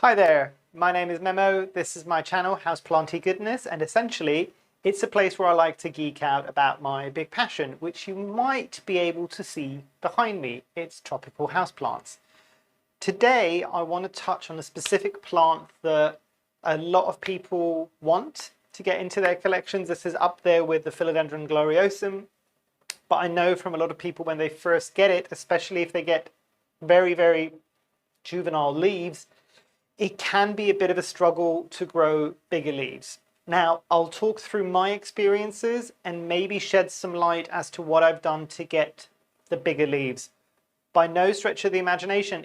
Hi there, my name is Memo, this is my channel Houseplanty Goodness, and essentially it's a place where I like to geek out about my big passion, which you might be able to see behind me. It's tropical houseplants. Today I want to touch on a specific plant that a lot of people want to get into their collections. This is up there with the Philodendron gloriosum, but I know from a lot of people when they first get it, especially if they get very juvenile leaves, it can be a bit of a struggle to grow bigger leaves. Now, I'll talk through my experiences and maybe shed some light as to what I've done to get the bigger leaves. By no stretch of the imagination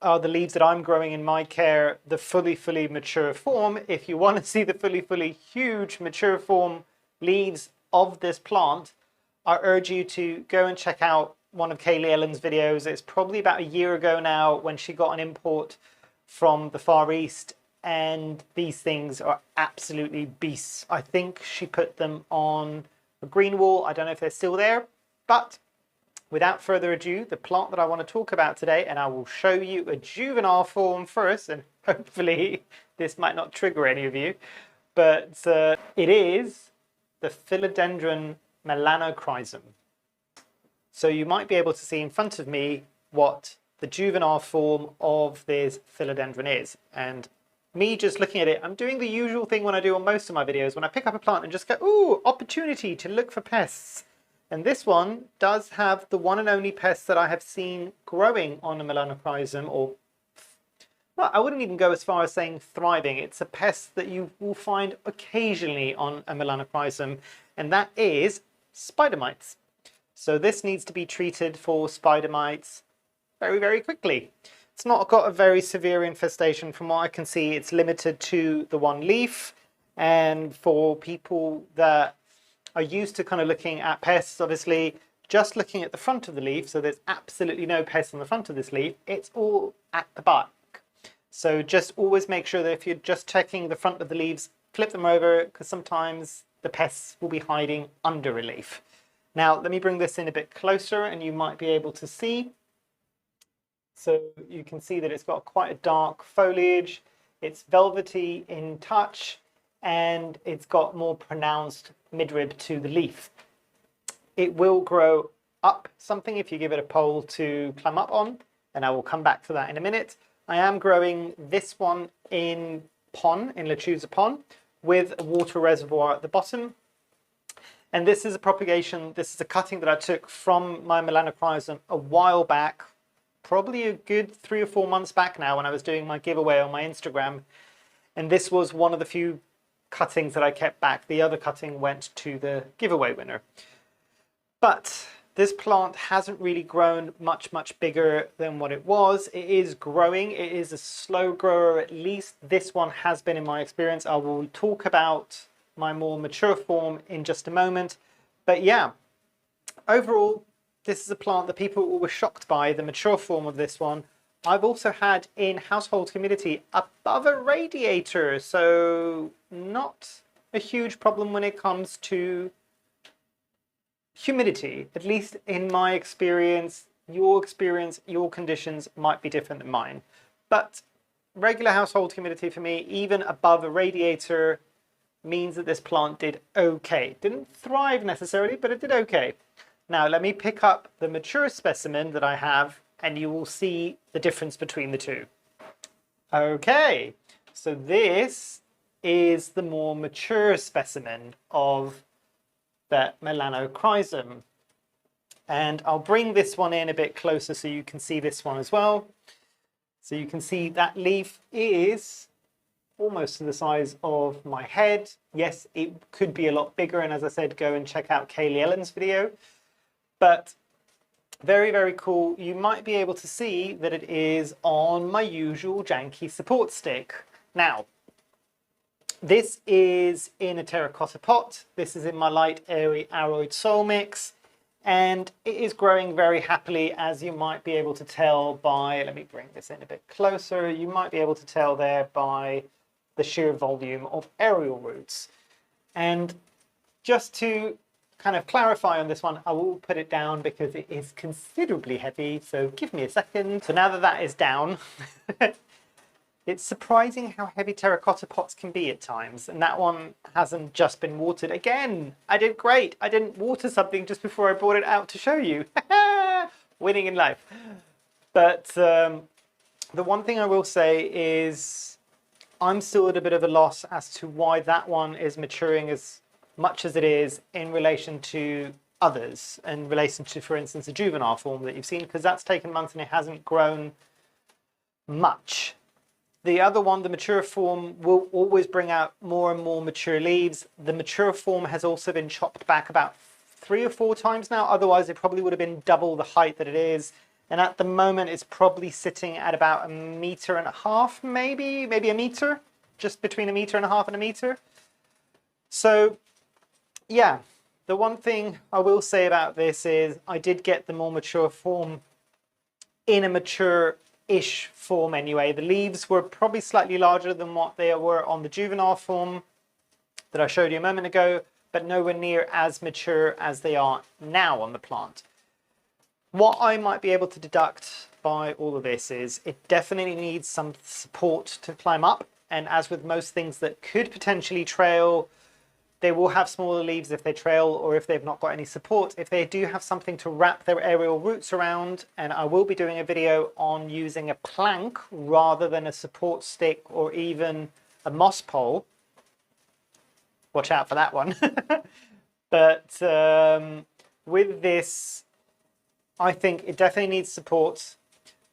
are the leaves that I'm growing in my care the fully mature form. If you want to see the fully huge mature form leaves of this plant, I urge you to go and check out one of Kaylee Ellen's videos. It's probably about a year ago now when she got an import from the Far East, and these things are absolutely beasts. I think she put them on a green wall. I don't know if they're still there, but without further ado, the plant that I want to talk about today, and I will show you a juvenile form first, and hopefully this might not trigger any of you, but it is the Philodendron Melanochrysum. So you might be able to see in front of me what the juvenile form of this philodendron is. And me just looking at it, I'm doing the usual thing when I do on most of my videos, when I pick up a plant and just go, ooh, opportunity to look for pests. And this one does have the one and only pest that I have seen growing on a Melanochrysum, or, well, I wouldn't even go as far as saying thriving. It's a pest that you will find occasionally on a Melanochrysum, and that is spider mites. So this needs to be treated for spider mites very quickly. It's not got a very severe infestation. From what I can see, it's limited to the one leaf, and for people that are used to kind of looking at pests, obviously just looking at the front of the leaf, so there's absolutely no pests on the front of this leaf, it's all at the back. So just always make sure that if you're just checking the front of the leaves, flip them over, because sometimes the pests will be hiding under a leaf. Now let me bring this in a bit closer and you might be able to see. So you can see that it's got quite a dark foliage, it's velvety in touch, and it's got more pronounced midrib to the leaf. It will grow up something if you give it a pole to climb up on, and I will come back to that in a minute. I am growing this one in Lechuza pond, with a water reservoir at the bottom. And this is a propagation, this is a cutting that I took from my Melanochrysum a while back, probably a good 3 or 4 months back now, when I was doing my giveaway on my Instagram. And this was one of the few cuttings that I kept back. The other cutting went to the giveaway winner. But this plant hasn't really grown much bigger than what it was. It is growing. It is a slow grower. At least this one has been in my experience. I will talk about my more mature form in just a moment. But yeah, overall, this is a plant that people were shocked by, the mature form of this one. I've also had in household humidity above a radiator, so not a huge problem when it comes to humidity. At least in my experience, your conditions might be different than mine. But regular household humidity for me, even above a radiator, means that this plant did okay. Didn't thrive necessarily, but it did okay. Now let me pick up the mature specimen that I have and you will see the difference between the two. Okay, so this is the more mature specimen of the Melanochrysum. And I'll bring this one in a bit closer so you can see this one as well. So you can see that leaf is almost to the size of my head. Yes, it could be a lot bigger, and as I said, go and check out Kaylee Ellen's video. But very cool. You might be able to see that it is on my usual janky support stick. Now, this is in a terracotta pot. This is in my light airy aroid soil mix, and it is growing very happily, as you might be able to tell by, let me bring this in a bit closer, you might be able to tell there by the sheer volume of aerial roots. And just to kind of clarify on this one, I will put it down because it is considerably heavy, so give me a second. So now that that is down, It's surprising how heavy terracotta pots can be at times, and that one hasn't just been watered. Again, I did great. I didn't water something just before I brought it out to show you. Winning in life. But the one thing I will say is I'm still at a bit of a loss as to why that one is maturing as much as it is in relation to others, in relation to, for instance, the juvenile form that you've seen, because that's taken months and it hasn't grown much. The other one, the mature form, will always bring out more and more mature leaves. The mature form has also been chopped back about 3 or 4 times now. Otherwise, it probably would have been double the height that it is. And at the moment, it's probably sitting at about 1.5 meters, maybe a meter, just between 1.5 meters and 1 meter. So, yeah, the one thing I will say about this is I did get the more mature form in a mature-ish form anyway. The leaves were probably slightly larger than what they were on the juvenile form that I showed you a moment ago, but nowhere near as mature as they are now on the plant. What I might be able to deduct by all of this is it definitely needs some support to climb up, and as with most things that could potentially trail, they will have smaller leaves if they trail or if they've not got any support. If they do have something to wrap their aerial roots around, and I will be doing a video on using a plank rather than a support stick or even a moss pole. Watch out for that one. But with this, I think it definitely needs support.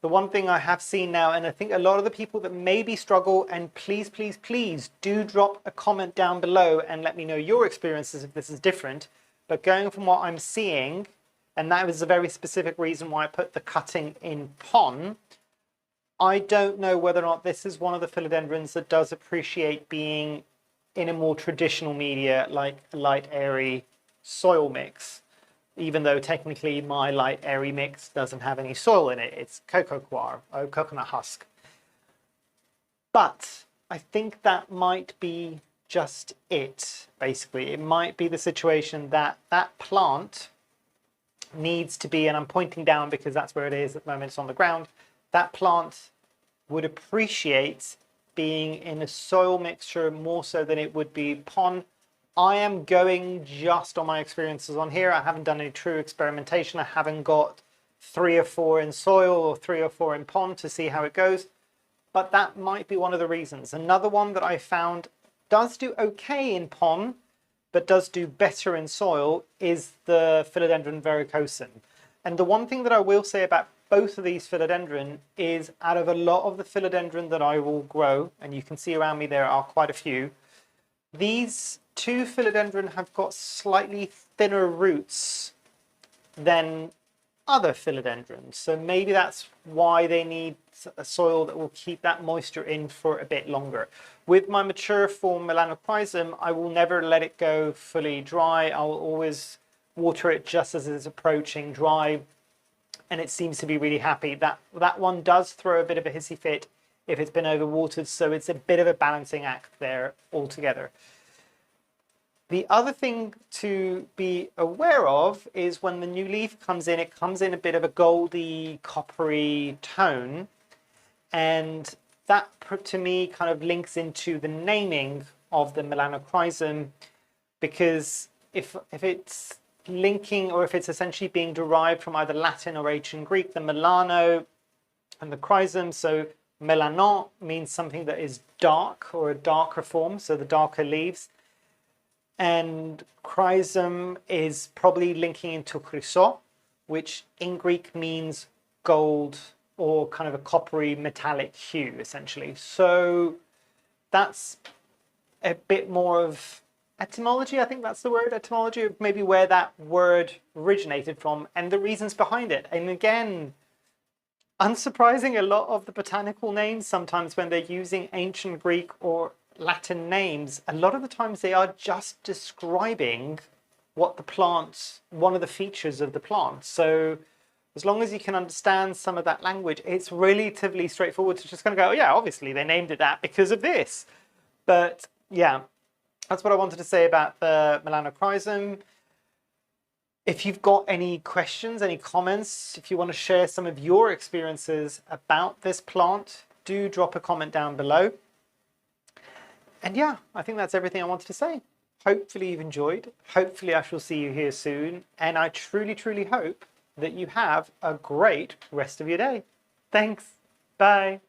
The one thing I have seen now, and I think a lot of the people that maybe struggle, and please, please, please do drop a comment down below and let me know your experiences if this is different. But going from what I'm seeing, and that was a very specific reason why I put the cutting in pon, I don't know whether or not this is one of the philodendrons that does appreciate being in a more traditional media like a light, airy soil mix. Even though technically my light airy mix doesn't have any soil in it. It's cocoa coir, or coconut husk. But I think that might be just it, basically. It might be the situation that that plant needs to be, and I'm pointing down because that's where it is at the moment, it's on the ground. That plant would appreciate being in a soil mixture more so than it would be pon. I am going just on my experiences on here. I haven't done any true experimentation. I haven't got 3 or 4 in soil or 3 or 4 in pond to see how it goes. But that might be one of the reasons. Another one that I found does do okay in pond, but does do better in soil is the Philodendron verrucosum. And the one thing that I will say about both of these philodendron is out of a lot of the philodendron that I will grow, and you can see around me there are quite a few, these 2 philodendron have got slightly thinner roots than other philodendrons. So maybe that's why they need a soil that will keep that moisture in for a bit longer. With my mature form Melanochrysum, I will never let it go fully dry. I will always water it just as it's approaching dry, and it seems to be really happy. That one does throw a bit of a hissy fit if it's been overwatered, so it's a bit of a balancing act there altogether. The other thing to be aware of is when the new leaf comes in, it comes in a bit of a goldy, coppery tone. And that, to me, kind of links into the naming of the Melanochrysum, because if it's linking, or if it's essentially being derived from either Latin or ancient Greek, the Melano and the Chrysum, so melanon means something that is dark or a darker form, so the darker leaves. And chrysum is probably linking into chrysot, which in Greek means gold or kind of a coppery metallic hue, essentially. So that's a bit more of etymology, I think that's the word, etymology, of maybe where that word originated from and the reasons behind it. And again, unsurprising, a lot of the botanical names, sometimes when they're using ancient Greek or Latin names, a lot of the times they are just describing what the plant, one of the features of the plant. So as long as you can understand some of that language, it's relatively straightforward to just kind of go, oh, yeah, obviously they named it that because of this. But yeah, that's what I wanted to say about the Melanochrysum. If you've got any questions, any comments, if you want to share some of your experiences about this plant, do drop a comment down below. And yeah, I think that's everything I wanted to say. Hopefully you've enjoyed. Hopefully I shall see you here soon. And I truly, truly hope that you have a great rest of your day. Thanks. Bye.